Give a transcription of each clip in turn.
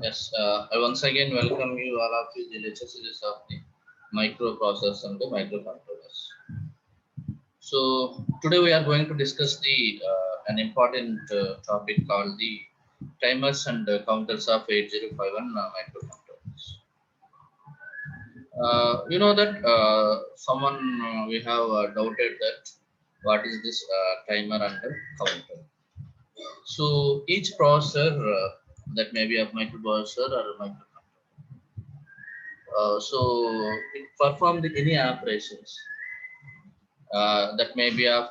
Yes, I once again welcome you all of you the lecture series of the microprocessors and the microcontrollers. So today we are going to discuss the an important topic called the timers and counters of 8051 microcontrollers. You know that someone we have doubted that what is this timer and counter. So each processor that may be a microprocessor or a microcontroller. So it perform the any operations that may be of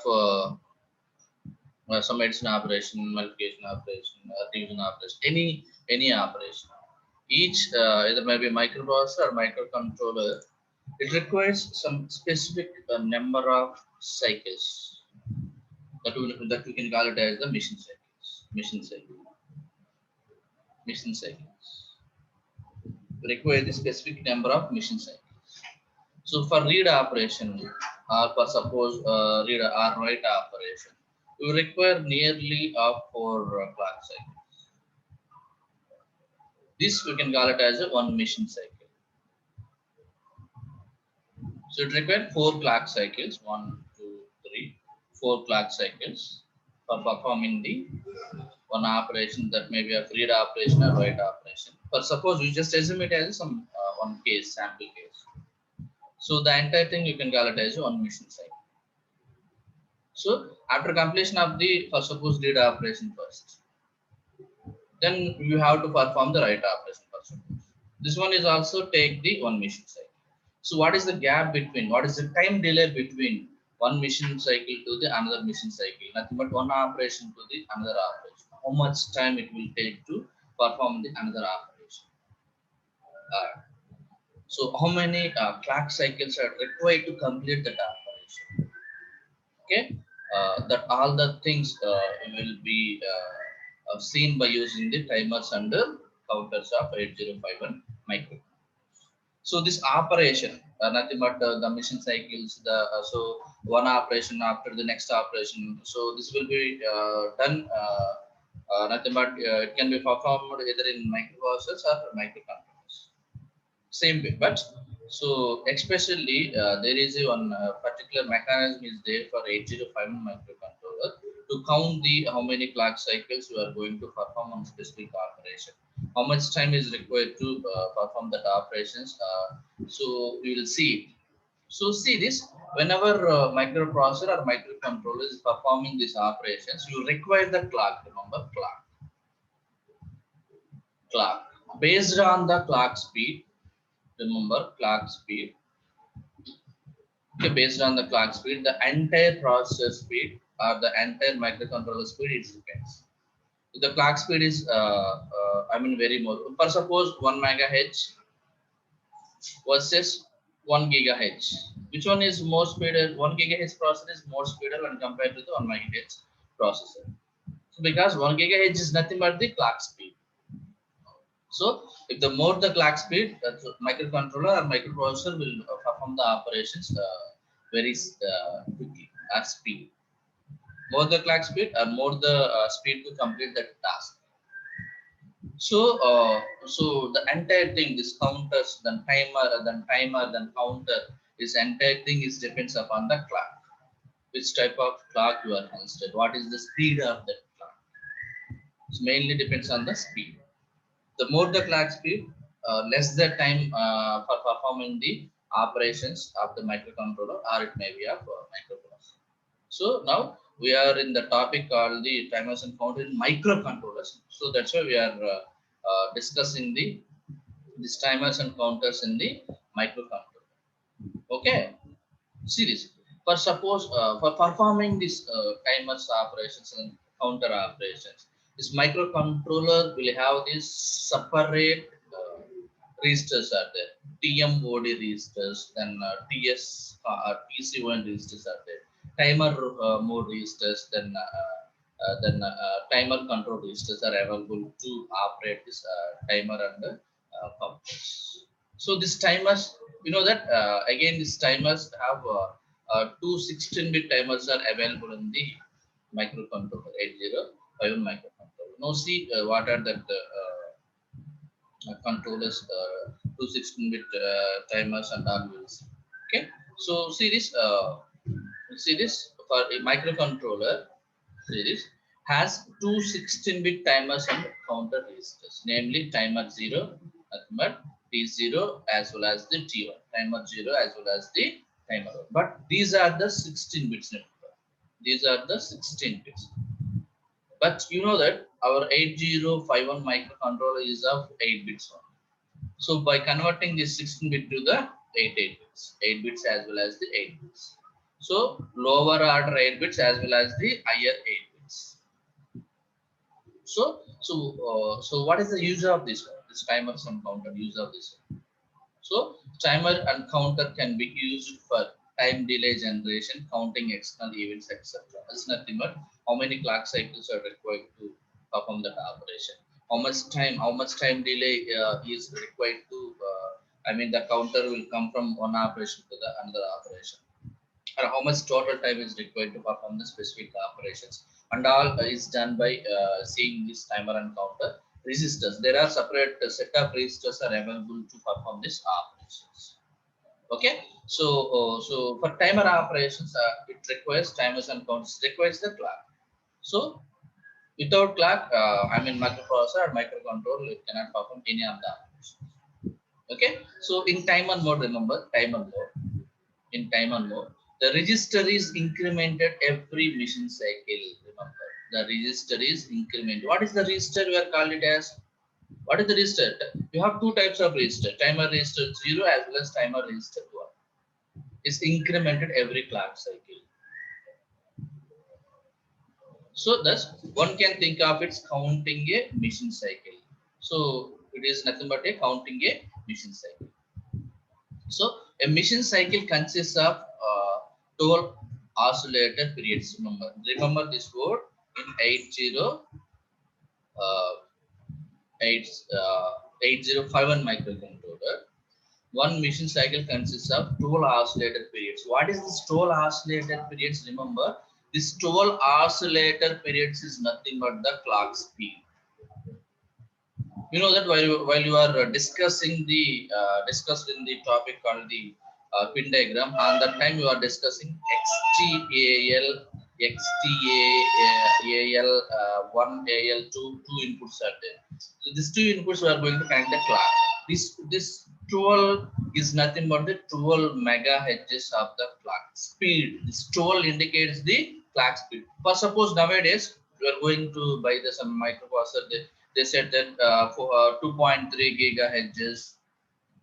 some medicine operation, multiplication operation, division operation, any operation. Each either maybe microprocessor or microcontroller, it requires some specific number of cycles that we can call it as the mission cycles. Mission cycles require the specific number of mission cycles. So for read operation or for suppose read or write operation, we require nearly of 4 clock cycles. This we can call it as a one mission cycle. So it requires 4 clock cycles, 4 clock cycles for performing the one operation that may be a read operation or write operation. But suppose you just assume it as some one case, sample case. So the entire thing you can call it as one mission cycle. So after completion of the first suppose read operation first, then you have to perform the write operation first. This one is also take the one mission cycle. So what is the gap between? What is the time delay between one mission cycle to the another mission cycle? Nothing but one operation to the another operation. How much time it will take to perform the another operation? Uh, so how many clock cycles are required to complete that operation? Okay, that all the things will be seen by using the timers and the counters of 8051 micro. So this operation, nothing but the mission cycles, the so one operation after the next operation. So this will be done. Nothing but it can be performed either in microprocessors or microcontrollers. Same way, but so especially there is a one particular mechanism is there for 8051 microcontroller to count the how many clock cycles you are going to perform on specific operation, how much time is required to perform that operations. So we will see it. So see this, whenever microprocessor or microcontroller is performing these operations, you require the clock. Remember, clock based on the clock speed. Remember, clock speed. Okay, based on the clock speed, the entire processor speed or the entire microcontroller speed, it depends. If the clock speed is I mean very more, for suppose 1 megahertz versus 1 gigahertz, which one is more speeder? 1 gigahertz processor is more speeder when compared to the 1 megahertz processor. So because 1 gigahertz is nothing but the clock speed. So if the more the clock speed, that microcontroller or microprocessor will perform the operations very quickly at speed. More the clock speed or more the speed to complete that task. So the entire thing, this counters, then counter, this entire thing is depends upon the clock. Which type of clock you are considered? What is the speed of that clock? It mainly depends on the speed. The more the clock speed, less the time for performing the operations of the microcontroller, or it may be of microprocessor. So now we are in the topic called the timers and counters in microcontrollers. So that's why we are discussing the these timers and counters in the microcontroller. Okay, see this. For suppose for performing these timers operations and counter operations, this microcontroller will have these separate registers are there. TMOD registers, then TC1 registers are there. Timer mode registers, then timer control registers are available to operate this timer and counters. So these timers, you know that again these timers have two 16-bit timers are available in the microcontroller 8051 microcontroller. Now see what are that controllers, two 16-bit timers and all will see. Okay, so see this for a microcontroller series has two 16-bit timers and counter registers, namely timer 0, nothing but T0 as well as the T1, timer 0 as well as the timer 1. But these are the 16 bits. Remember, these are the 16 bits. But you know that our 8051 microcontroller is of 8 bits only. So by converting this 16 bit to the 8 bits, 8 bits as well as the 8 bits. So lower order 8 bits as well as the higher 8 bits. So what is the use of this one? This timers and counter use of this one. So timer and counter can be used for time delay generation, counting external events, etc. It's nothing but how many clock cycles are required to perform that operation. How much time delay is required to I mean the counter will come from one operation to the another operation, or how much total time is required to perform the specific operations, and all is done by seeing this timer and counter registers. There are separate set of registers are available to perform these operations. Okay, so for timer operations, it requires timers and counters, requires the clock. So without clock, I mean microprocessor or microcontroller, it cannot perform any of the operations. Okay, so in timer mode, remember timer mode. In timer mode, the register is incremented every machine cycle. Remember, the register is incremented. What is the register? We are called it as, what is the register? You have two types of register: timer register 0 as well as timer register 1. Is incremented every clock cycle. So thus one can think of it's counting a machine cycle. So it is nothing but a counting a machine cycle. So a machine cycle consists of 12 oscillator periods. Remember this word in 8051 microcontroller. One machine cycle consists of 12 oscillator periods. What is this 12 oscillator periods? Remember, this 12 oscillator periods is nothing but the clock speed. You know that while you are discussing the discussed in the topic called the pin diagram, on that time you are discussing XTAL, XTAL 1, AL 2 inputs are there. So these two inputs we are going to connect the clock. This 12 is nothing but the 12 megahertz of the clock speed. This 12 indicates the clock speed. For suppose nowadays you are going to buy some microprocessor. They said that for 2.3 gigahertz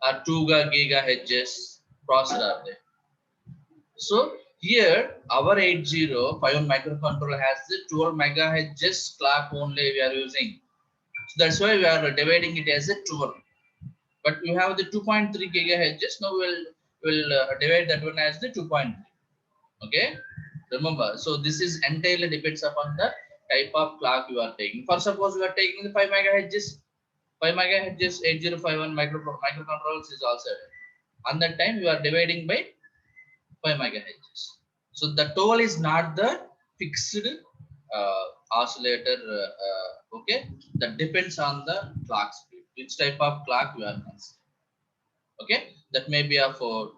or 2 gigahertz processor are there. So here our 8051 microcontroller has the 12 megahertz clock only we are using. So that's why we are dividing it as a 12. But you have the 2.3 gigahertz. Now we'll divide that one as the 2.3. Okay, remember. So this is entirely depends upon the type of clock you are taking. For suppose you are taking the 5 megahertz. 5 megahertz 8051 microcontrollers is also there. On that time you are dividing by 5 megahertz. So the total is not the fixed oscillator. Okay, that depends on the clock speed. Which type of clock you are considering. Okay, that may be a for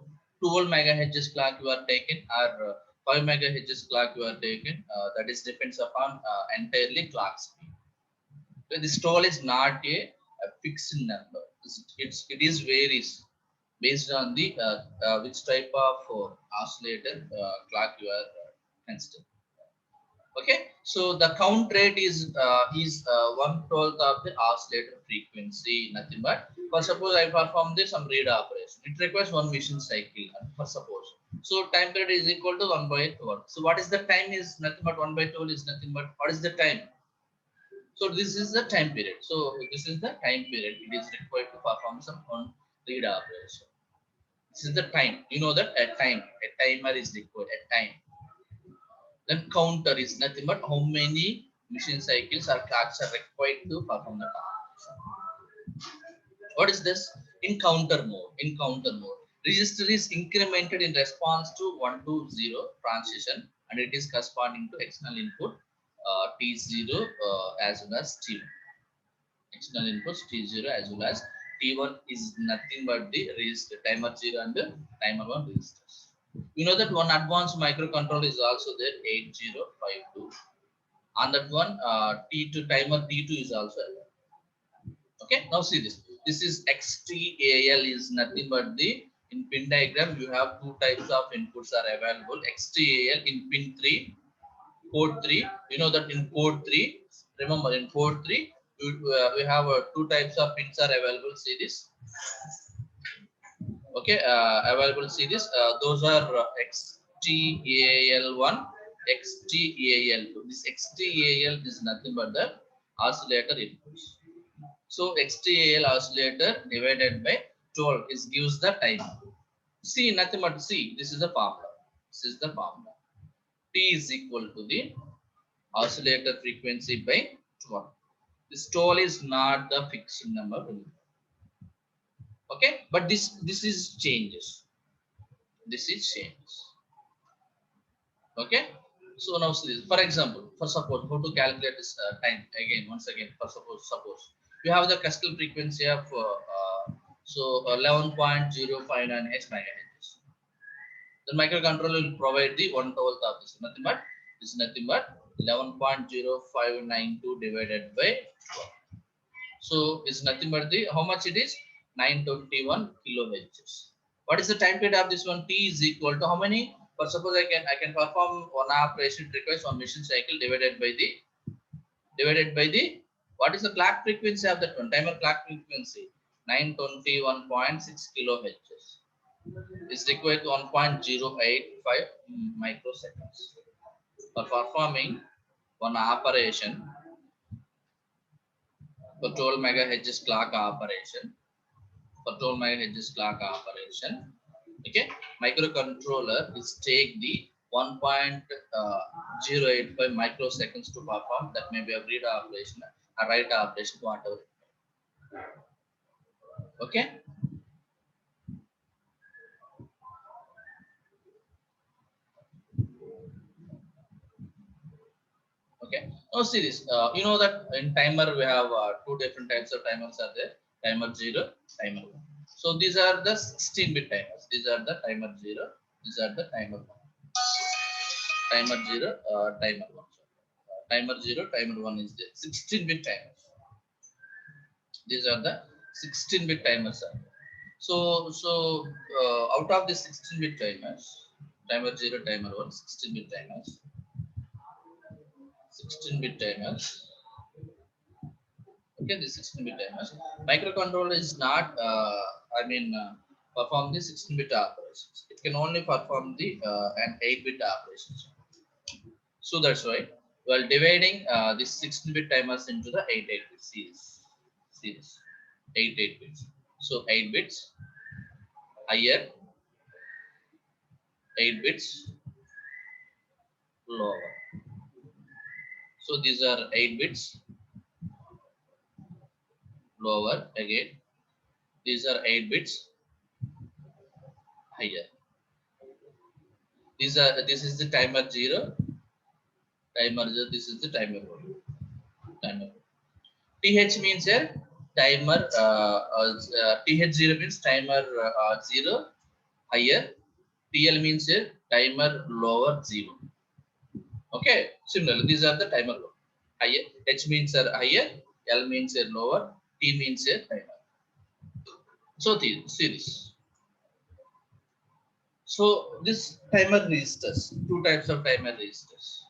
12 megahertz clock you are taken, or 5 megahertz clock you are taken. That is depends upon entirely clock speed. So this total is not a fixed number. It is varies based on the which type of oscillator clock you are considering. Okay, so the count rate is 1/12 of the oscillator frequency, nothing but. For suppose I perform this some read operation, it requires one machine cycle. For suppose, so time period is equal to 1/12. So what is the time? Is nothing but 1/12 is nothing but what is the time? So this is the time period. So this is the time period. It is required to perform some on read operation. This is the time. You know that a timer is required. A time. Then counter is nothing but how many machine cycles or clocks are required to perform the task. What is this? In counter mode. In counter mode, register is incremented in response to 1 to 0 transition, and it is corresponding to external input T0 as well as T1. External inputs T0 as well as T1 is nothing but the register timer 0 and timer 1 registers. You know that one advanced microcontroller is also there, 8052. On that one, T2 timer T2 is also there. Okay, now see this. This is XTAL is nothing but the in pin diagram you have two types of inputs are available. XTAL in pin 3, port 3. You know that in port 3, remember in port 3 we have two types of pins are available. See this. Okay, available series. Those are XTAL1, XTAL2. This XTAL is nothing but the oscillator inputs. So XTAL oscillator divided by 12 is gives the time. C nothing but C. This is the formula. This is the formula. T is equal to the oscillator frequency by 12. This 12 is not the fixed number. Okay, but this is changes. This is changes. Okay, so now see this. For example, for suppose how to calculate this time again once again. For suppose you have the crystal frequency of 11.059 megahertz. The microcontroller will provide the 1/12 of this. Nothing but this is nothing but 11.0592 divided by 12. So it's nothing but the how much it is 921 kilohertz. What is the time period of this one? T is equal to how many? For suppose I can perform one operation, it requires one machine cycle divided by the what is the clock frequency of that one? Timer clock frequency 921.6 kilohertz is required to 1.085 microseconds for performing one operation for 12 megahertz clock operation. For 12 megahertz clock operation, okay, microcontroller is take the 1.085 microseconds to perform. That may be a read operation, a write operation, whatever. Okay. Okay. Now see this. You know that in timer we have two different types of timers are there. Timer 0, timer 1. So these are the 16-bit timers. These are the timer 0. These are the timer 1. Timer 0, timer 1. Timer 0, timer 1 is there. 16-bit timers. These are the 16-bit timers. So out of the 16-bit timers, timer 0, timer 1, 16-bit timers. 16-bit timers. Okay, the 16-bit timers. Microcontroller is not, perform the 16-bit operations. It can only perform the an 8-bit operations. So that's why while dividing this 16-bit timers into the 8-bit series. 8 bits. So 8 bits higher, 8 bits lower. So these are 8 bits lower again. These are 8 bits higher. This is the timer 0. Timer 0. This is the timer 1. Timer. TH means here timer. TH0 means timer 0 higher. TL means here timer lower 0. Okay. Similarly, these are the timer low. Higher. H means higher. L means lower. T means timer. So see this. So this timer registers, two types of timer registers.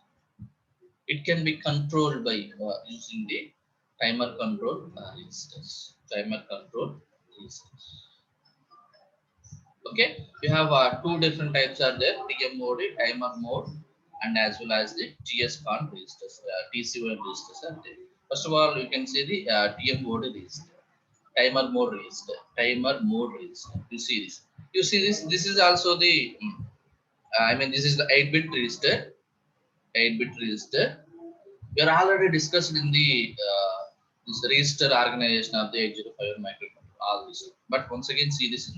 It can be controlled by using the timer control registers. Timer control registers. Okay, we have two different types are there: TM mode, timer mode, and as well as the TS con registers. TC1 registers are there. First of all, you can see the TM mode register. Timer mode register. Timer mode register. You see this. You see this. This is also the. This is the 8-bit register. 8-bit register. We are already discussed in the this register organization of the 805 microcontroller. All this. But once again, see this.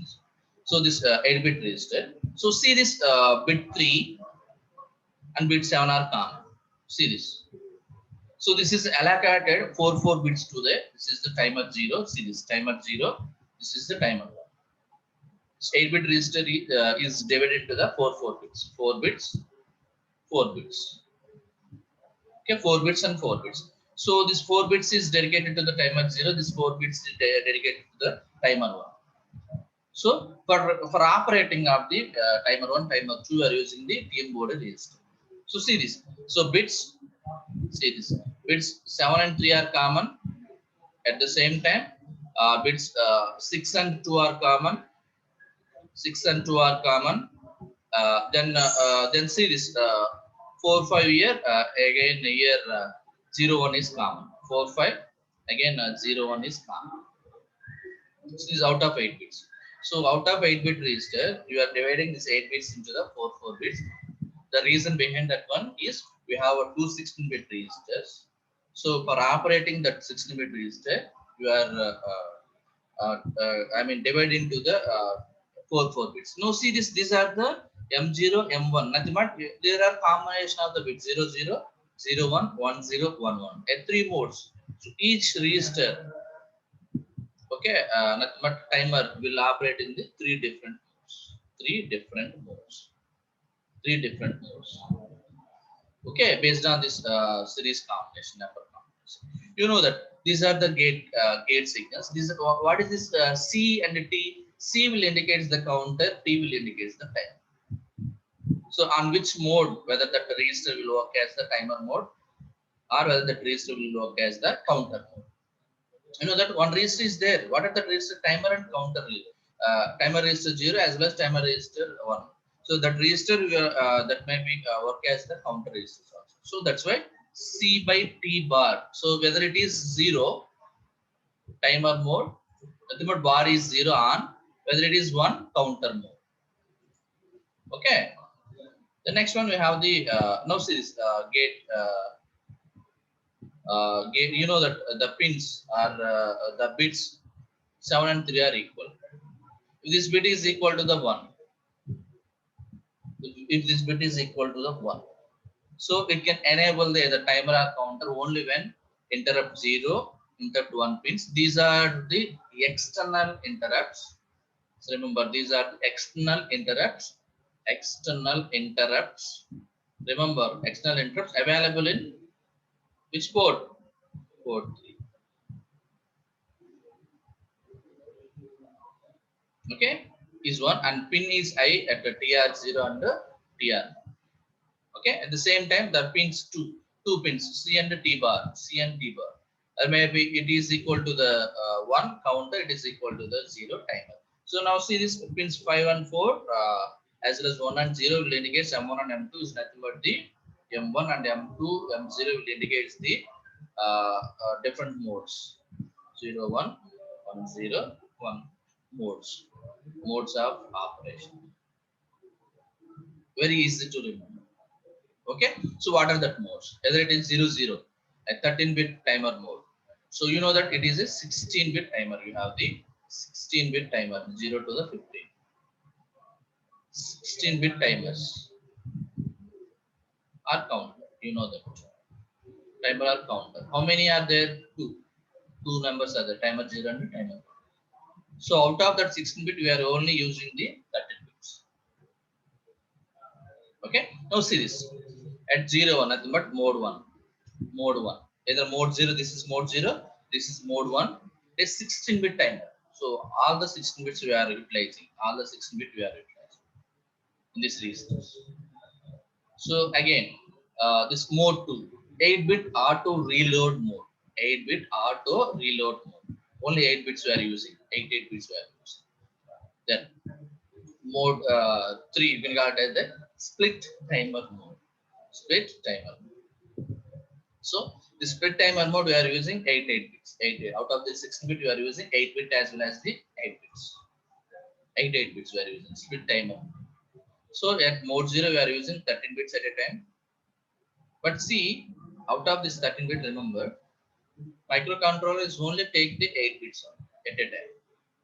So this 8-bit register. So see this bit 3 and bit 7 are common. See this. So this is allocated 4 bits to the. This is the timer 0. See this timer 0. This is the timer 1. 8-bit register is divided into the 4 bits. 4 bits, 4 bits. Okay, 4 bits and 4 bits. So this 4 bits is dedicated to the timer 0. This 4 bits is dedicated to the timer 1. So for operating of the timer 1, timer 2, we are using the TM board register. So see this. So bits, see this. Bits 7 and 3 are common. At the same time, bits 6 and 2 are common. 6 and 2 are common. Then see this 4 5 here, again here 0 1 is common. 4 5 again 0 1 is common. This is out of 8 bits. So out of 8-bit register, you are dividing this 8 bits into the 4 bits. The reason behind that one is we have a 2 16-bit registers. So for operating that 16-bit register, you are divided into the 4 bits. Now see this, these are the M0, M1. Nothing but there are combination of the bits 0 0, 0 1, 1 0, 1 1. At 3 modes. So each register, okay, nothing but timer will operate in the 3 different modes. 3 different modes. 3 different modes. Okay, based on this series combination, number combination. You know that these are the gate signals. These are, what is this C and T? C will indicate the counter, T will indicate the timer. So on which mode, whether that register will work as the timer mode or whether that register will work as the counter mode. You know that one register is there. What are the register? Timer and counter. Timer register 0 as well as timer register 1. So that register that may be work as the counter register also. So that's why C by T bar. So whether it is 0 timer mode, the mode bar is 0 on. Whether it is 1 counter mode. Okay. The next one we have the now series gate. Gate. You know that the pins are the bits 7 and 3 are equal. If this bit is equal to the 1, if this bit is equal to the 1, so it can enable the timer or counter only when interrupt 0, interrupt 1 pins. These are the external interrupts. So remember, these are external interrupts. External interrupts. Remember, external interrupts available in which port? Port 3. Okay, is 1 and pin is I at the TR0 and the TR. Okay, at the same time the pins two pins C and T bar, C and T bar. Maybe it is equal to the 1 counter, it is equal to the 0 timer. So now see this pins 5 and 4 as well as 1 and 0 will indicate M1 and M2 is nothing but the M1 and M2, M0 will indicate the different modes 0 1, 1 0, 1 modes of operation. Very easy to remember. Okay, so what are that modes? Whether it is 0 0, a 13-bit timer mode. So you know that it is a 16-bit timer. You have the 16-bit timer 0 to the 15. 16-bit timers are counter. You know that timer are counter. How many are there? Two numbers are there. Timer 0 and timer 1. So out of that 16-bit, we are only using the 13 bits. Okay. Now see this. At 0 1, nothing but mode 1. Mode 1. Either mode 0, this is mode 0, this is mode 1. It's 16-bit timer. So all the 16 bits we are utilizing. All the 16 bit we are utilizing in this registers. So again, this mode 2, 8-bit auto reload mode. 8-bit auto reload mode. Only 8 bits we are using. 8 bits we are using. Then mode 3, we got as the split timer mode. Split timer mode. So the split timer mode we are using 8 bits. 8. Out of the 16 bit we are using 8 bit as well as the 8 bits. 8 bits we are using split timer. So at mode 0 we are using 13 bits at a time. But see, out of this 13 bit, remember, microcontroller is only take the 8 bits at a time.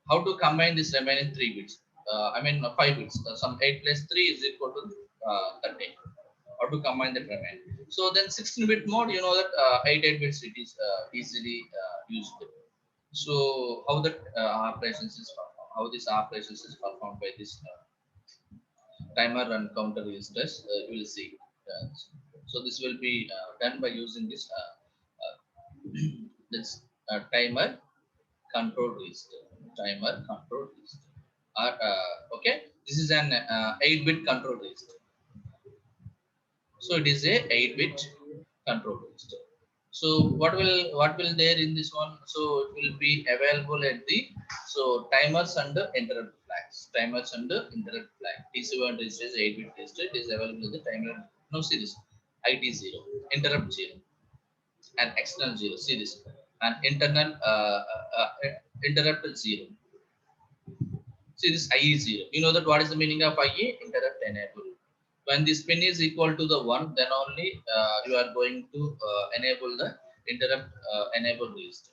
How to combine this remaining 3 bits? 5 bits. Some 8 plus 3 is equal to 13. How to combine the remaining? So then 16-bit mode, you know that 8 bits it is easily usable. So how that operations is performed, how this operations is performed by this timer and counter registers, you will see. Uh, so this will be done by using this this timer control register. Timer control register. Okay, this is an 8-bit control register. So it is a 8-bit control register. So what will there in this one? So it will be available at the timers and the interrupt flags. Timers and the interrupt flag. TC1 register is 8-bit register. It is available in the timer. Now see this. IT 0, interrupt 0, and external 0. See this. And internal interrupt 0. See this IE 0. You know that what is the meaning of IE? Interrupt enable. When this pin is equal to the 1, then only you are going to enable the interrupt enable register.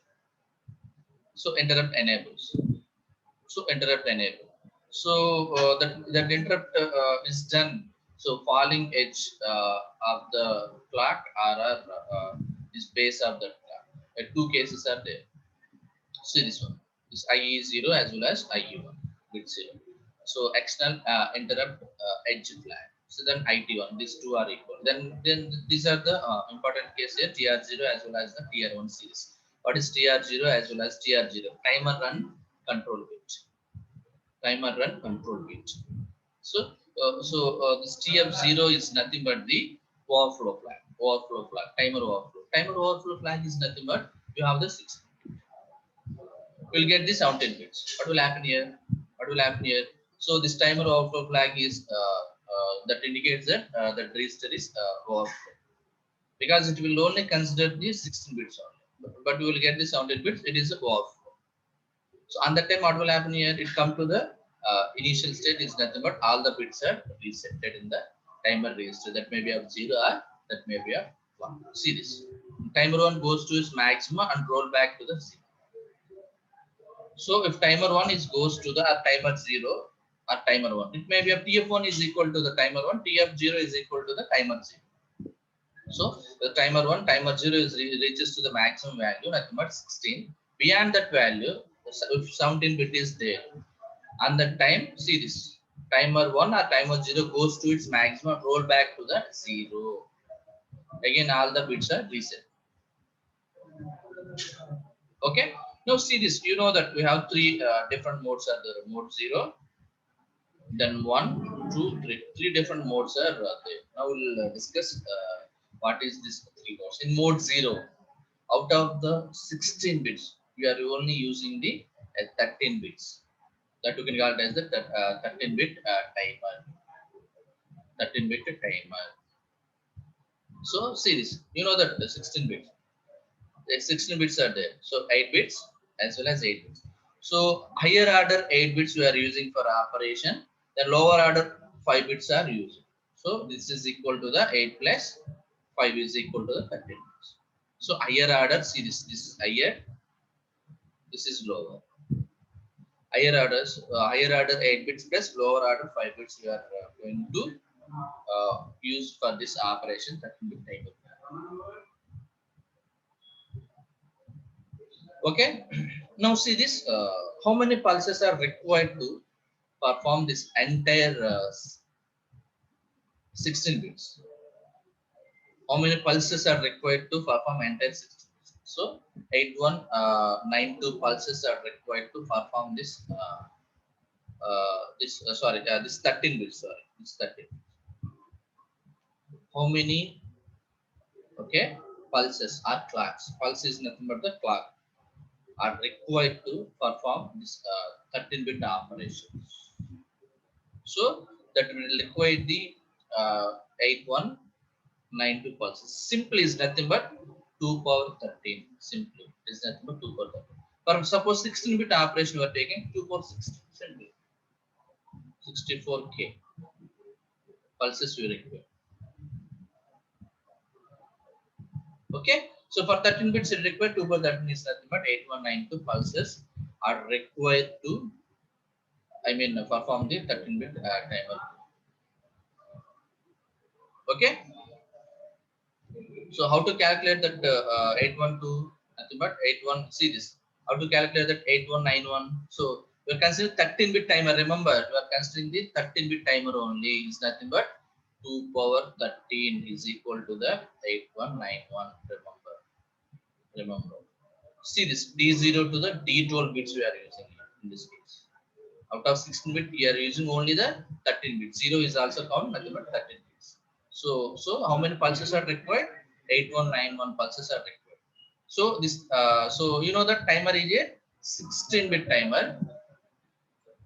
So interrupt enables. So interrupt enable. So that interrupt is done. So falling edge of the clock or is base of the clock. Two cases are there. See this one. This IE 0 as well as IE1 bit 0. So external interrupt edge flag. So then IT1, these two are equal. Then these are the important case here, TR0 as well as the TR1 series. What is TR0 as well as TR0? Timer run control bit. Timer run control bit. So this TF0 is nothing but the overflow flag. Overflow flag. Timer overflow. Timer overflow flag is nothing but you have the 6. We'll get the 17 bits. What will happen here? What will happen here? So this timer overflow flag is that indicates that the register is overflow, because it will only consider the 16 bits only. But we will get the 17 bits. It is a overflow. So on that time, what will happen here? It come to the initial state is nothing but all the bits are resetted in the timer register. That may be of 0 or that may be of 1. See this. Timer 1 goes to its maximum and roll back to the 0. So if timer 1 is goes to the timer 0 or timer 1, it may be a TF1 is equal to the timer 1, TF0 is equal to the timer 0. So the timer 1, timer 0 is reaches to the maximum value, nothing but 16. Beyond that value, if 17 bit is there, and the time, see this, timer 1 or timer 0 goes to its maximum, roll back to the 0. Again, all the bits are reset. Okay. Now see this. You know that we have three different modes are there. Mode 0, then 1, 2, 3. Three different modes are there. Now we'll discuss what is this 3 modes. In mode 0, out of the 16 bits, we are only using the 13 bits. That you can call it as the 13-bit timer. 13-bit timer. So see this. You know that the 16 bits. The 16 bits are there. So 8 bits as well as 8 bits. So higher order 8 bits we are using for operation. The lower order 5 bits are used. So this is equal to the 8 plus 5 is equal to the 13 bits. So higher order, see this is higher, this is lower. Higher order 8 bits plus lower order 5 bits we are going to use for this operation 13-bit timer. Okay. Now see this. How many pulses are required to perform this entire 16 bits? How many pulses are required to perform entire 16 bits? So 8192 pulses are required to perform this. This 13 bits. Sorry, this 13. How many? Okay, pulses or clocks. Pulse is nothing but the clock are required to perform this 13-bit operation. So that will require the 8192 pulses. Simply is nothing but 2 power 13. Simply is nothing but 2 power 13. For suppose 16-bit operation we are taking 2 power 16. Simply 64k pulses we require. Okay. So for 13 bits it requires 2 power 13 is nothing but 8192 pulses are required to perform the 13-bit timer. Okay. So how to calculate that 812 nothing but 81? See this. How to calculate that 8191? So we are considering 13-bit timer. Remember, we are considering the 13-bit timer only. Is nothing but 2 power 13 is equal to the 8191. Remember. See this D0 to the D12 bits we are using here in this case. Out of 16 bit, we are using only the 13 bits. 0 is also count, nothing but 13 bits. So how many pulses are required? 8191 pulses are required. So this, so you know that timer is a 16-bit timer.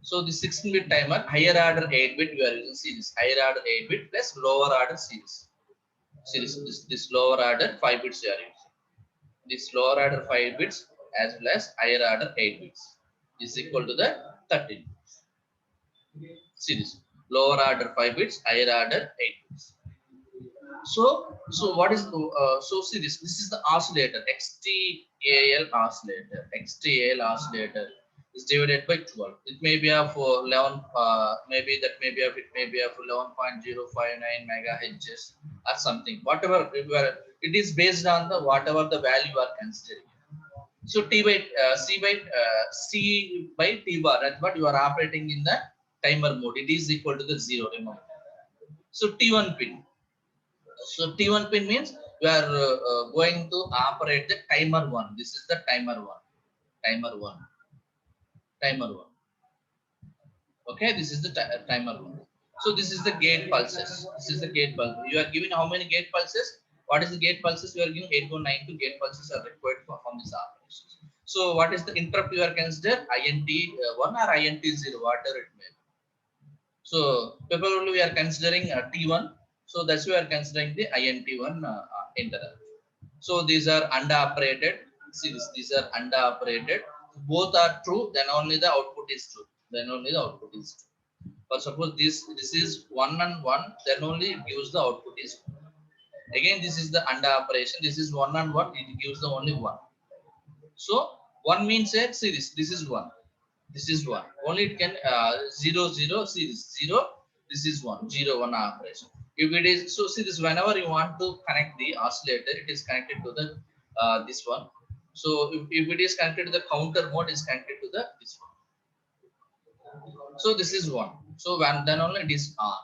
So the 16-bit timer, higher order 8-bit we are using. See this higher order 8-bit plus lower order series. See this lower order 5 bits we are using. This lower order 5 bits as well as higher order 8 bits is equal to the 13. See this lower order 5 bits, higher order 8 bits. So what is so see this is the oscillator XTAL oscillator. XTAL oscillator is divided by 12. It may be of 11 maybe that may be of it may be of 11.059 megahertz or something, whatever it is based on the whatever the value you are considering. So T by C by T bar, that's what you are operating in the timer mode. It is equal to the 0, remember. So T1 pin. So T1 pin means we are going to operate the timer 1. This is the timer 1. Timer 1. Timer 1. Okay, this is the timer 1. So this is the gate pulses. This is the gate pulse. You are giving how many gate pulses? What is the gate pulses? You are giving 8192 gate pulses are required to perform this operation. So what is the interrupt you are considered? INT1 or INT0, whatever it may be. So probably we are considering T1. So that's why we are considering the INT1 interrupt. So these are underoperated. See this, these are underoperated. Both are true, then only the output is true. Then only the output is true. But suppose this is 1 and 1, then only it gives the output is 1. Again, this is the under operation. This is 1 and 1, it gives the only 1. So 1 means a series. This is 1. This is 1. Only it can 0 0 series 0. This is 1 0 1 operation. If it is so, see this whenever you want to connect the oscillator, it is connected to the this one. So if it is connected to the counter mode, is connected to the this one. So this is 1. So when then only it is on.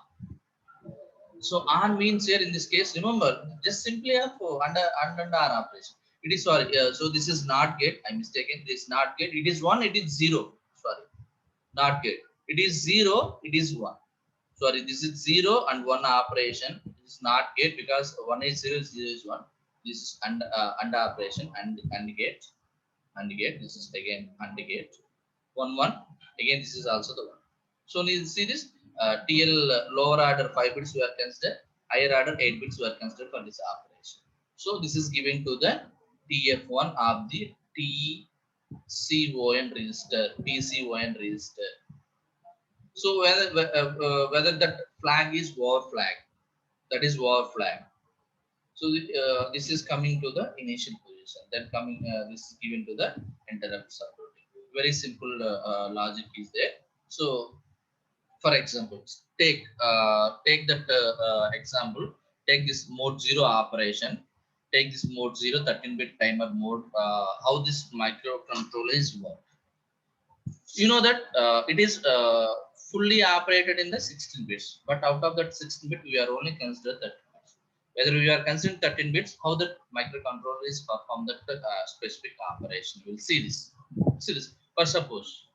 So on means here in this case, remember just simply under operation. It is sorry. So this is not gate. I mistaken. This is not gate. It is 1. It is 0. Sorry, not gate. It is 0. It is 1. Sorry, this is 0 and 1 operation. It is not gate because 1 is 0, 0 is 1. This is under operation and gate. And gate. This is again and gate. 1 1. Again, this is also the 1. So you see this TL lower order 5 bits we are considered, higher order 8 bits we are considered for this operation. So this is given to the TF1 of the TCON register, PCON register. So whether that flag is war flag, that is war flag. So this is coming to the initial position. Then coming this is given to the interrupt subroutine. Very simple logic is there. So for example, take that example. Take this mode 0 operation. Take this mode 0 13-bit timer mode. How this microcontroller is work. You know that it is fully operated in the 16 bits, but out of that 16 bit we are only considered 13 bits. Whether we are considering 13 bits, how the microcontroller is perform that specific operation. You will see this. See this. For suppose.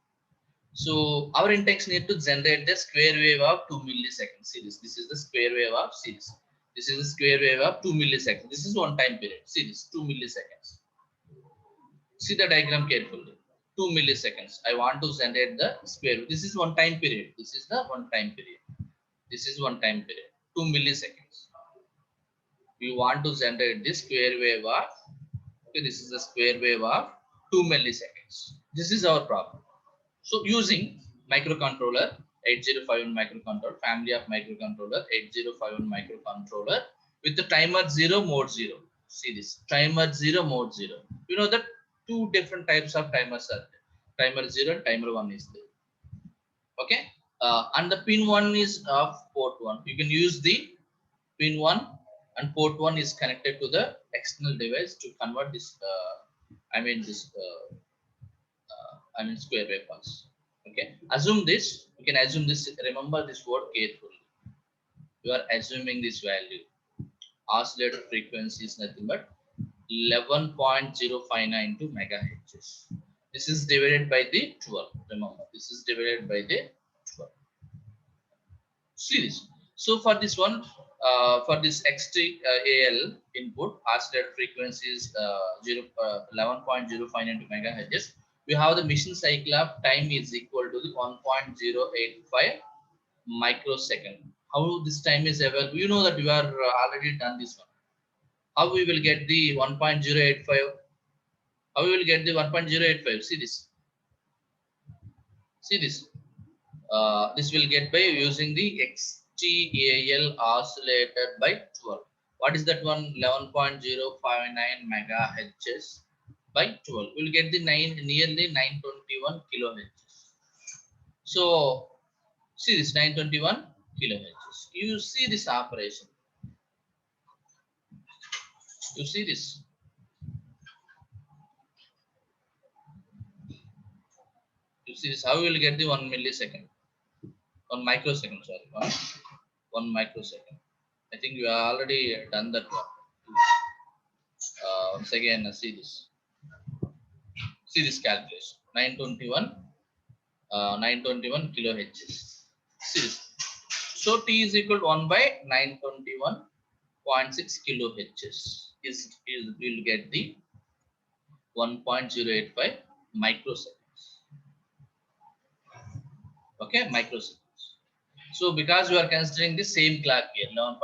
So our intention is to generate the square wave of 2 milliseconds. See this. This is the square wave of series. This is the square wave of 2 milliseconds. This is one time period. See this 2 milliseconds. See the diagram carefully. 2 milliseconds. I want to generate the square wave. This is one time period. This is the one time period. This is one time period. 2 milliseconds. We want to generate this square wave of. Okay, this is the square wave of 2 milliseconds. This is our problem. So using microcontroller 8051 microcontroller, family of microcontroller 8051 microcontroller with the timer 0 mode 0. See this timer 0 mode 0. You know that two different types of timers are there. Timer 0 and timer 1 is there. Okay, and the pin 1 is of port 1. You can use the pin 1 and port 1 is connected to the external device to convert this. I mean this. I mean square wave pulse. Okay, assume this. You can assume this. Remember this word carefully. You are assuming this value. Oscillator frequency is nothing but 11.059 megahertz. This is divided by the 12. Remember, this is divided by the 12. See this. So for this one, for this XT AL input, oscillator frequency is 11.059 megahertz. We have the mission cycle of time is equal to the 1.085 microsecond. How this time is available? You know that you are already done this one. How we will get the 1.085? How we will get the 1.085? See this. See this. This will get by using the XTAL oscillator by 12. What is that one? 11.059 megahertz by 12. We'll get the nearly 921 kilohertz. So see this 921 kilohertz. You see this operation. You see this. You see this. How we will get the 1 millisecond? 1 microsecond. Sorry, 1 microsecond. I think you have already done that one. Once again, see this. See this calculation. 921 kilohertz. See this. So T is equal to 1 by 921.6 kilohertz. We'll get the 1.085 microseconds. Okay, microseconds. So because we are considering the same clock here, 11.059.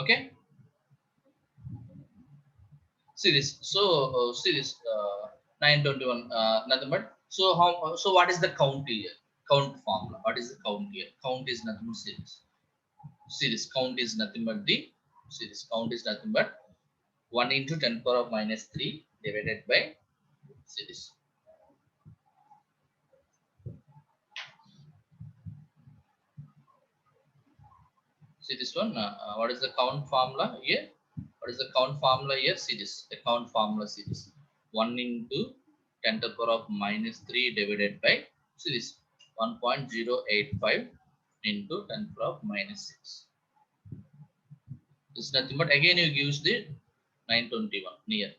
Okay. See this. So see this 921 nothing but so how so what is the count here? Count formula. What is the count here? Count is nothing but series. Series count is nothing but the series count is nothing but 1 into 10 power of minus 3 divided by series. See this one. What is the count formula here? What is the count formula here? See this. The count formula series 1 into 10 to the power of minus 3 divided by series 1.085 into 10 to the power of minus 6. This is nothing but again you use the 921 near.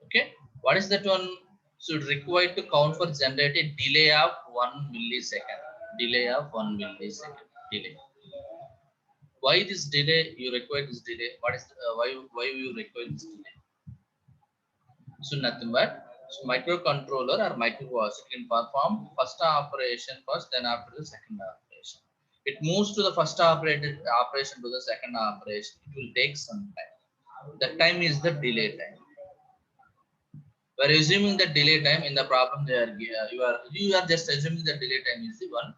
Okay. What is that one? Should require to count for generated delay of 1 millisecond. Delay of 1 millisecond. Delay. Why this delay? You require this delay. What is why you require this delay? So nothing but microcontroller or microprocessor can perform first operation first, then after the second operation. It moves to the first operation to the second operation. It will take some time. That time is the delay time. We are assuming the delay time in the problem. You are just assuming the delay time is the 1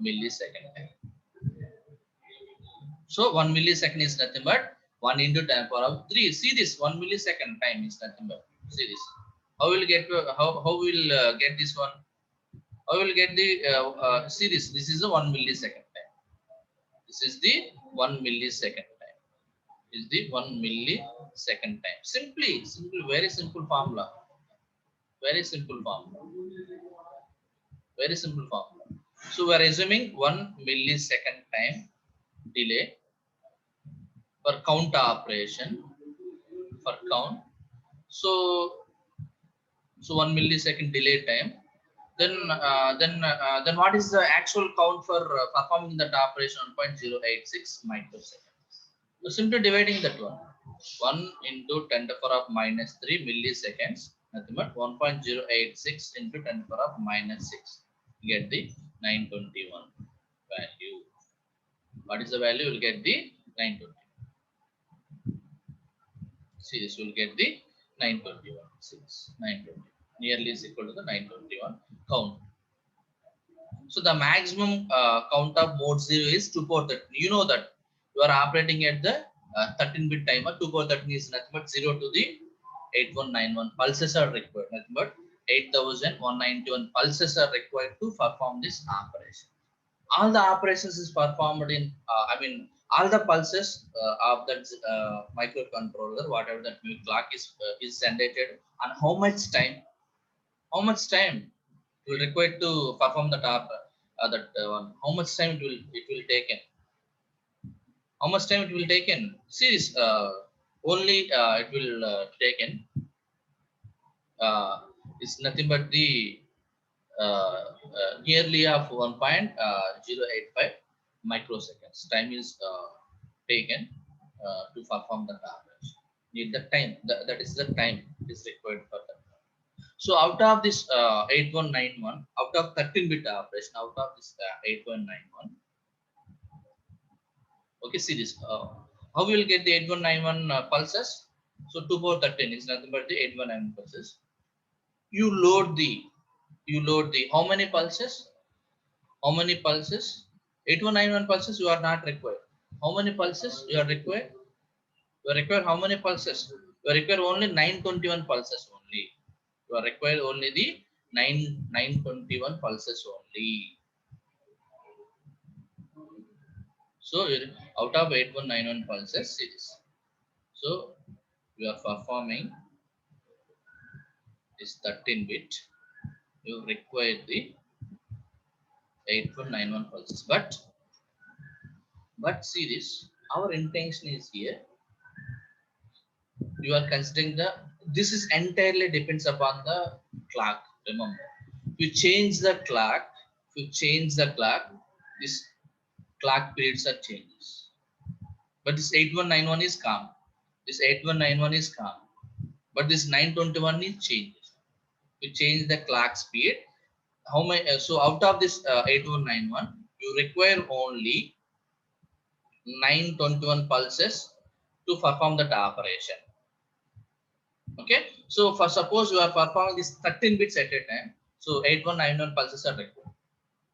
millisecond time. So 1 millisecond is nothing but 1 into 10 power of 3. See this 1 millisecond time is nothing but see this. How will get how will get this one? How will get the see this? This is the 1 millisecond time. This is the 1 millisecond time. Is the 1 millisecond time. Simple, very simple formula. Very simple formula. Very simple formula. So we are assuming 1 millisecond time delay for count operation for count. So 1 millisecond delay time. Then what is the actual count for performing that operation? 1.086 microseconds. So simply dividing that one. 1 into 10 to the power of minus 3 milliseconds. Nothing but 1.086 into 10 to the power of minus 6. Get the 921 value. What is the value? You will get the 920. See this, you will get the 921. 6, 920. Nearly is equal to the 921 count. So the maximum count of mode 0 is 2 power 13. You know that you are operating at the 13-bit timer. 2 power 13 is nothing but 0 to the 8191 pulses are required. Nothing but 8191 pulses are required to perform this operation. all the operations is performed in I mean all the pulses of that microcontroller, whatever that new clock is generated, and how much time it will require to perform that that one, how much time it will take in, how much time it will take in. See this, only it will take in is nothing but the nearly of 1.085 microseconds. Time is taken to perform the operation. Need the time. That is the time is required for that. So out of this 8191, out of 13-bit operation, out of this 8191, okay, see this. How we will get the 8191 pulses? So 2 power 13 is nothing but the 8191 pulses. You load the how many pulses? How many pulses? 8191 pulses you are not required. How many pulses you are required? You are required how many pulses? You are required only 921 pulses only. You are required only the 921 pulses only. So out of 8191 pulses series. So you are performing this 13-bit. You require the 8191 pulses. But see this. Our intention is here. You are considering this is entirely depends upon the clock. Remember, if you change the clock, this clock periods are changes. But this 8191 is calm. This 8191 is calm. But this 921 is changes. You change the clock speed. How many? So out of this 8191, you require only 921 pulses to perform that operation. Okay, so for suppose you are performing this 13 bits at a time, so 8191 pulses are required.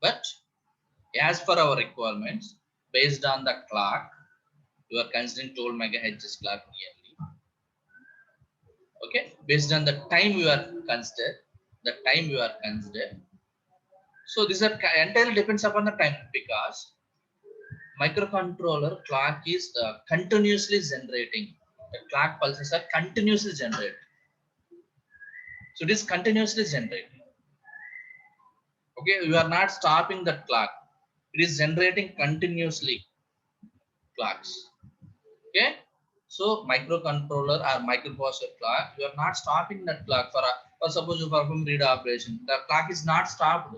But as per our requirements, based on the clock, you are considering 12 megahertz clock nearly. Okay, based on the time you are considered, so these are entirely depends upon the time, because microcontroller clock is continuously generating. The clock pulses are continuously generated. So it is continuously generating. Okay, you are not stopping that clock. It is generating continuously clocks. Okay, so microcontroller or microprocessor clock, you are not stopping that clock for suppose you perform read operation. The clock is not stopped.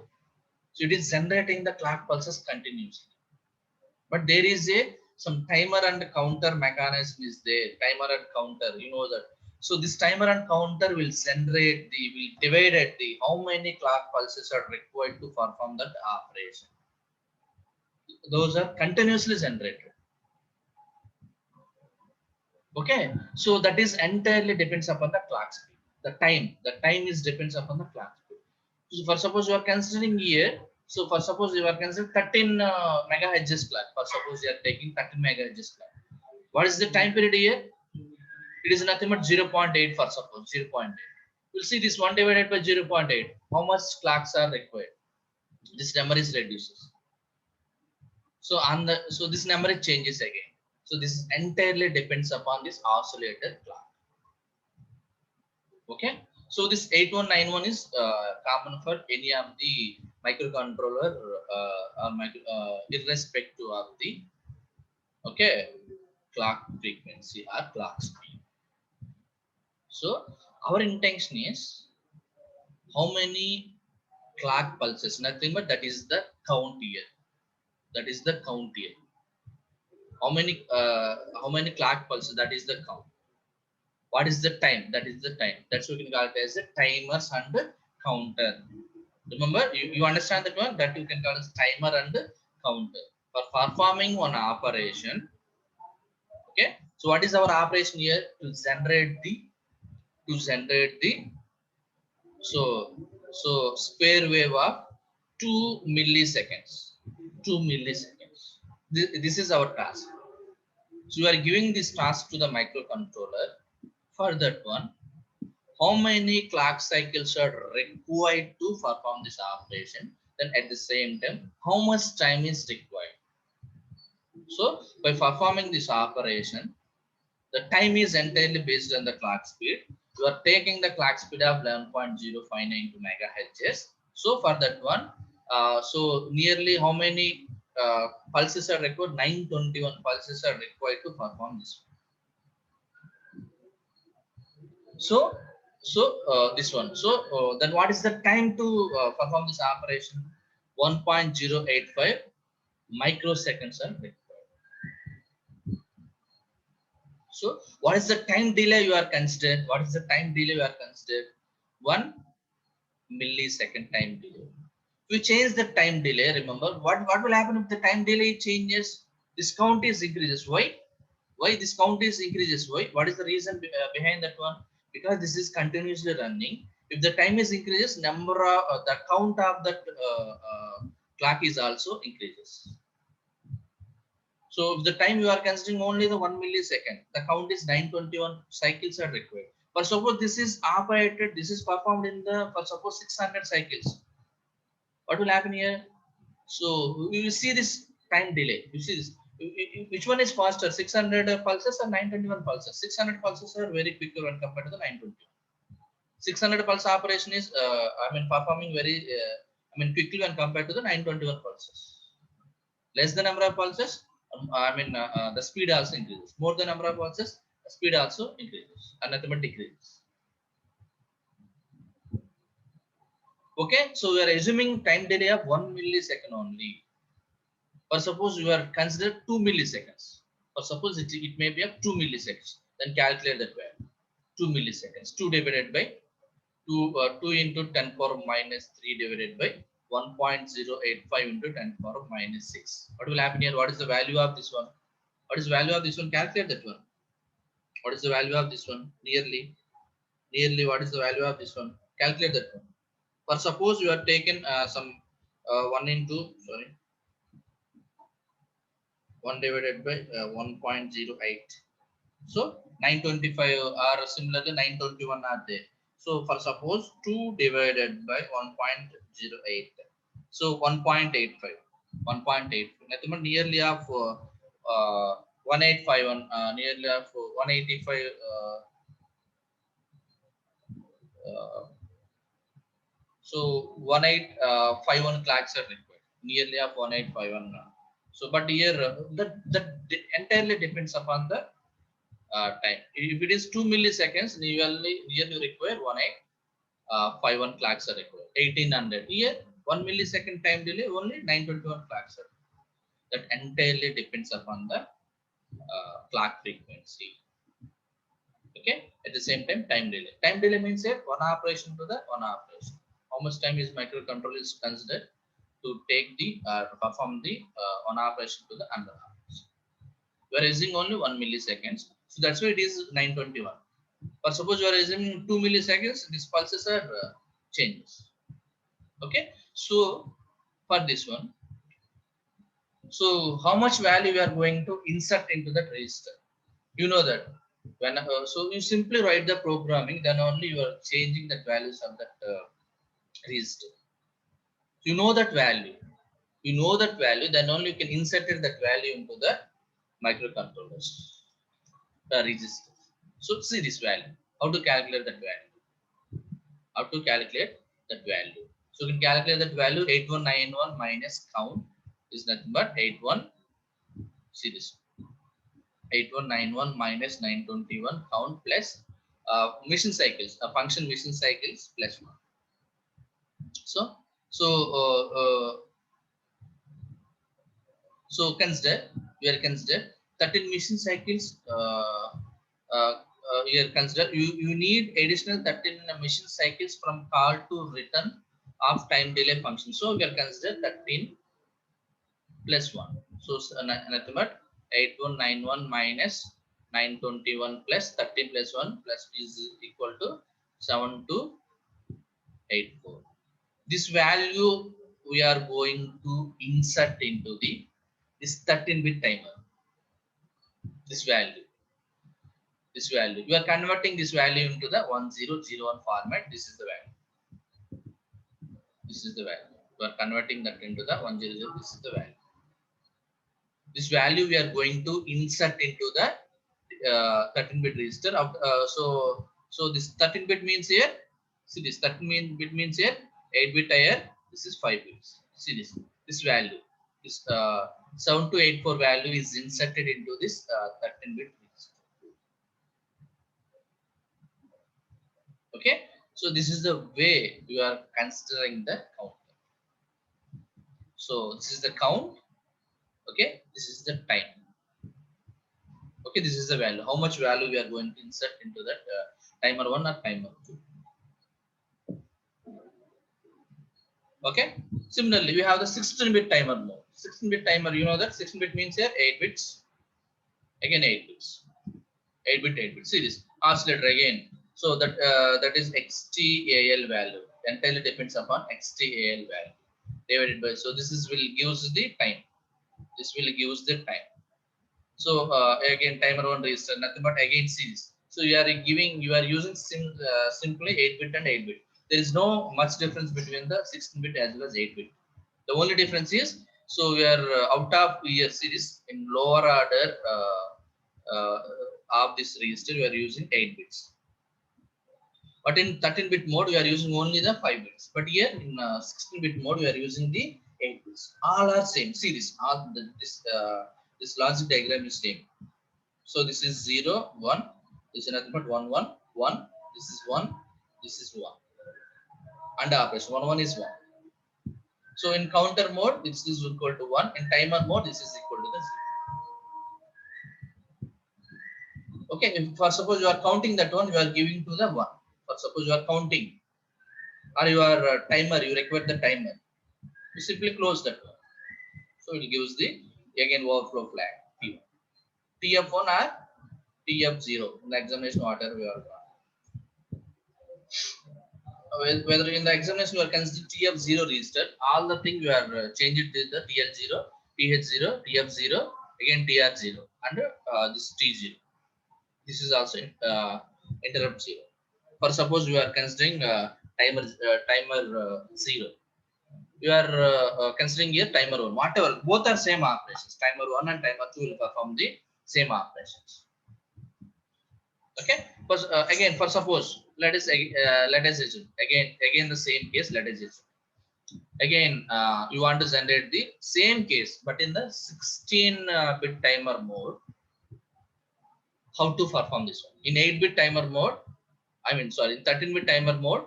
So it is generating the clock pulses continuously. But there is some timer and counter mechanism is there. Timer and counter, you know that. So this timer and counter will divide at the how many clock pulses are required to perform that operation. Those are continuously generated. Okay, so that is entirely depends upon the clock speed. The time is depends upon the clock speed. So for suppose you are considering here, so for suppose you are considering 13 megahertz clock. For suppose you are taking 13 megahertz clock. What is the time period here? It is nothing but 0.8 for suppose 0.8. We'll see this 1 divided by 0.8. How much clocks are required? This number is reduces. So this number changes again. So this is entirely depends upon this oscillator clock. Okay. So this 8191 is common for any of the microcontroller irrespective of the clock frequency or clock speed. So our intention is how many clock pulses, nothing but that is the count here. That is the count here. How many clock pulses, that is the count. What is the time? That is the time. That's what we can call it as the timers and the counter. Remember, you understand that one, that you can call as timer and counter for performing one operation. Okay, so what is our operation here? To generate the so square wave of 2 milliseconds. 2 milliseconds. This is our task. So you are giving this task to the microcontroller. For that one, how many clock cycles are required to perform this operation? then at the same time how much time is required. So by performing this operation, the time is entirely based on the clock speed. You are taking the clock speed of 11.059 megahertz. So for that one, so nearly how many pulses are required? 921 pulses are required to perform this. So this one. So then what is the time to perform this operation? 1.085 microseconds are required. So what is the time delay you are considered? What is the time delay you are considered? 1 millisecond time delay. If you change the time delay, remember what will happen if the time delay changes? This count is increases. Why? Why this count is increases? Why? What is the reason behind that one? Because this is continuously running. If the time is increases, number of the count of that clock is also increases. So if the time you are considering only the 1 millisecond, the count is 921 cycles are required. But suppose this is operated, this is performed in the for suppose 600 cycles. What will happen here? So you will see this time delay. You see this. Which one is faster? 600 pulses or 921 pulses? 600 pulses are very quicker when compared to the 920. 600 pulse operation is, performing very, quickly when compared to the 921 pulses. Less the number of pulses, the speed also increases. More the number of pulses, the speed also increases and nothing decreases. Okay, so we are assuming time delay of 1 millisecond only. Or suppose you are considered 2 milliseconds. Or suppose it may be of 2 milliseconds. Then calculate that value. 2 milliseconds. 2 divided by 2 into 10 power minus 3 divided by 1.085 into 10 power minus 6. What will happen here? What is the value of this one? What is the value of this one? Calculate that one. What is the value of this one? Nearly. What is the value of this one? Calculate that one. For suppose you are taken some 1 into, 1 divided by 1.08. So 925 are similarly 921 are there. So for suppose 2 divided by 1.08. So 1.85. 1.85. Nothing but nearly of 1851, nearly of 185. So 1851 clocks are required. Nearly of 1851. So but here that entirely depends upon the time. If it is 2 milliseconds, nearly require 1851 clocks are required. 1800. Here 1 millisecond time delay, only 921 clocks are. That entirely depends upon the clock frequency. Okay. At the same time, time delay. Time delay means one operation to the one operation. How much time is microcontroller is considered to take the perform the one operation to the another operation. We are using only 1 milliseconds, so that's why it is 921. But suppose you are using 2 milliseconds, these pulses are changes. Okay, so for this one, so how much value we are going to insert into that register? You know that when so you simply write the programming, then only you are changing the values of that register. You know that value. You know that value, then only you can insert that value into the microcontrollers register. So see this value. How to calculate that value? How to calculate that value? So you can calculate that value 8191 minus count is nothing but 81. See this 8191 minus 921 count plus mission cycles, function mission cycles plus 1. So so consider we are consider 13 mission cycles. You are consider you need additional 13 mission cycles from call to return of time delay function. So we are consider 13 plus 1. So nothing but 8191 minus 921 plus 13 plus 1 plus is equal to 7284. This value we are going to insert into the this 13-bit timer. This value you are converting this value into the 1001 format. This is the value. We are converting that into the 100. This is the value. This value we are going to insert into the 13-bit register. So this 13-bit means here. See this 13-bit means here 8-bit higher. This is 5 bits. See this value. This 7284 value is inserted into this 13-bit register. Okay. So this is the way you are considering the counter. So this is the count. Okay. This is the time. Okay, this is the value. How much value we are going to insert into that timer 1 or timer 2. Okay. Similarly, we have the 16-bit timer mode. 16-bit timer, you know that 16-bit means here 8 bits. Again 8 bits. 8-bit, 8-bit. See this oscillator again. So that is XTAL value. Entirely depends upon XTAL value divided by. So this is will gives the time. This will gives the time. So again timer 1 register nothing but again series. So you are using simply 8-bit and 8-bit. There is no much difference between the 16-bit as well as 8-bit. The only difference is so we are out of year series in lower order of this register we are using 8 bits. But in 13-bit mode we are using only the 5 bits. But here in 16-bit mode we are using the 8 bits. All are same series. This logic diagram is same. So this is 0, 1. This is nothing but 1, 1, 1. This is 1. This is 1. Under operation 1, 1 is 1. So in counter mode, this is equal to 1. In timer mode, this is equal to the 0. Okay, if for suppose you are counting that one, you are giving to the 1. For suppose you are counting or you are timer, you require the timer. You simply close that one. So it gives the again overflow flag T1. TF1 or TF0 in the examination order we are. Whether in the examination you are considering TF0 register, all the thing you are change it to the TL0, TH0, TF0, again TR0, and this T0. This is also interrupt 0. For suppose you are considering timer 0. You are considering here timer 1. Whatever, both are same operations. Timer 1 and timer 2 will perform the same operations. Okay. But again, for suppose let us assume again the same case. Let us assume again you want to generate the same case, but in the 16-bit timer mode. How to perform this one in 8-bit timer mode? I mean, sorry, in 13-bit timer mode.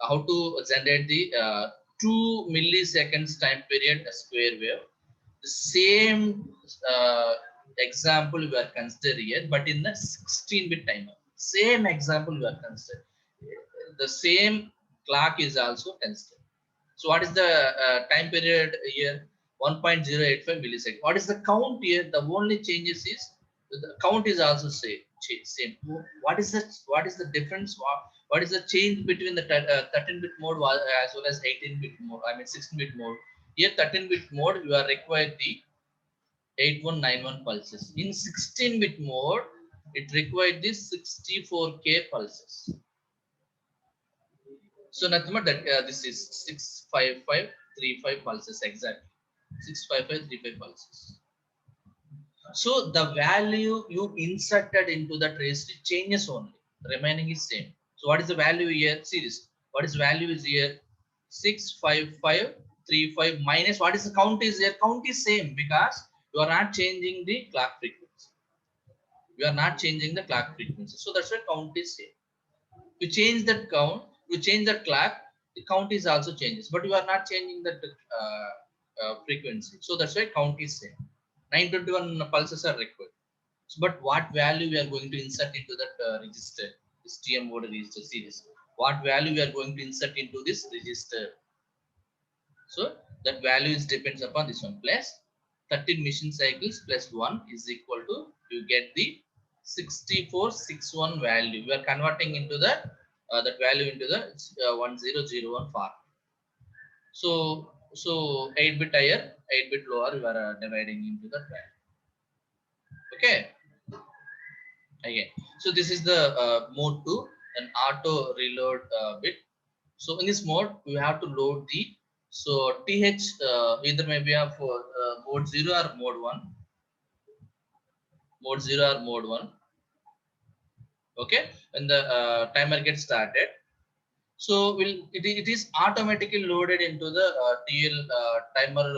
How to generate the 2 milliseconds time period square wave? The same example we are considering here, but in the 16-bit timer. Same example we are considering. The same clock is also considered. So what is the time period here? 1.085 milliseconds. What is the count here? The only changes is the count is also same. What is the difference? What is the change between the 13-bit mode as well as 18-bit mode? I mean 16-bit mode. Here 13-bit mode you are required the 8191 pulses. In 16-bit mode it required the 64K pulses. So nothing but that this is 65535 pulses exactly. 65535 pulses. So the value you inserted into that register changes only. Remaining is same. So what is the value here? See this. What is value is here? 65535 minus what is the count is here? Count is same because you are not changing the clock frequency. You are not changing the clock frequency. So that's why count is same. You change that count, you change the clock, the count is also changes, but you are not changing the frequency. So that's why count is same. 921 pulses are required. So, but what value we are going to insert into that register, this TM mode register series? What value we are going to insert into this register? So that value is depends upon this one plus 13 machine cycles plus 1 is equal to you get the 6461 value. We are converting into that value into the 1001 format. So 8-bit higher, 8-bit lower, we are dividing into that value. Okay. Again, so this is the mode 2, an auto reload bit. So in this mode, we have to load the So th either maybe of mode 0 or mode 1, mode 0 or mode 1. Okay, when the timer gets started, so it is automatically loaded into the TL timer,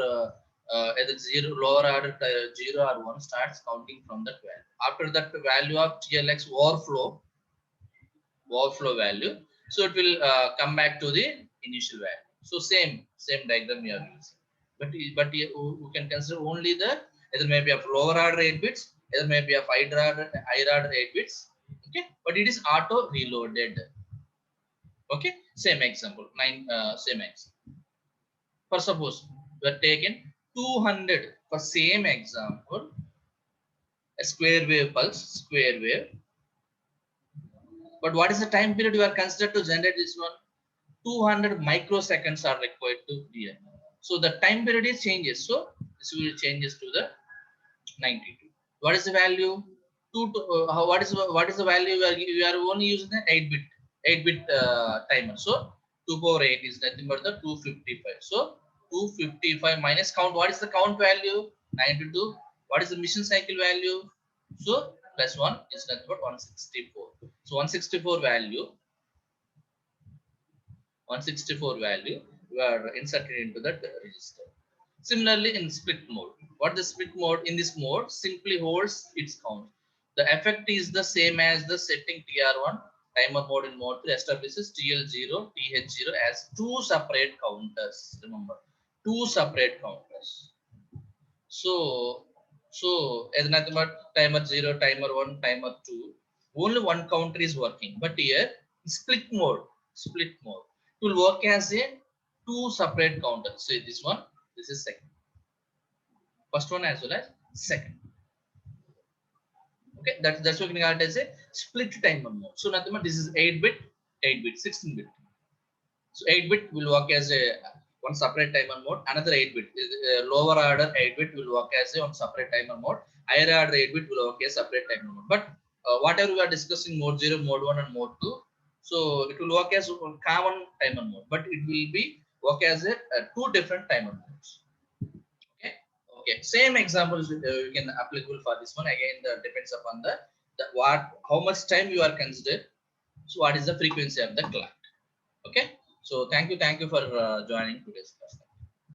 either zero, lower order 0 or 1 starts counting from that value. After that value of TLX overflow value, so it will come back to the initial value. So same diagram we are using, you can consider only the either maybe of lower order 8 bits, either maybe of higher order 8 bits. Okay, but it is auto reloaded. Okay, same example, same example. For suppose we are taken 200 for same example, a square wave pulse, square wave. But what is the time period you are considered to generate this one? 200 microseconds are required to be. So the time period is changes. So this will changes to the 92. What is the value? What is the value? We are only using the 8 bit timer. So 2 power 8 is nothing but the 255. So 255 minus count. What is the count value? 92. What is the mission cycle value? So plus 1 is nothing but 164. So 164 value we are inserted into that register. Similarly, in split mode, what the split mode? In this mode simply holds its count. The effect is the same as the setting TR1 timer mode in mode 3 establishes TL0, TH0 as two separate counters. Remember, two separate counters. So, as nothing but timer 0, timer 1, timer 2, only one counter is working. But here, split mode, it will work as a two separate counters. So this one, this is second. First one as well as second. Okay, that's what we call it as a split timer mode. So nothing but this is 8 bit, 16 bit. So 8 bit will work as a one separate timer mode. Another 8 bit, lower order 8 bit will work as a one separate timer mode. Higher order 8 bit will work as separate timer mode. But whatever we are discussing, mode 0, mode 1, and mode 2, so it will work as one common timer mode, but it will be work as a two different timer modes. Okay. Okay. Same examples you can applicable for this one. Again, depends upon the how much time you are considered. So what is the frequency of the clock? Okay. So thank you for joining today's class.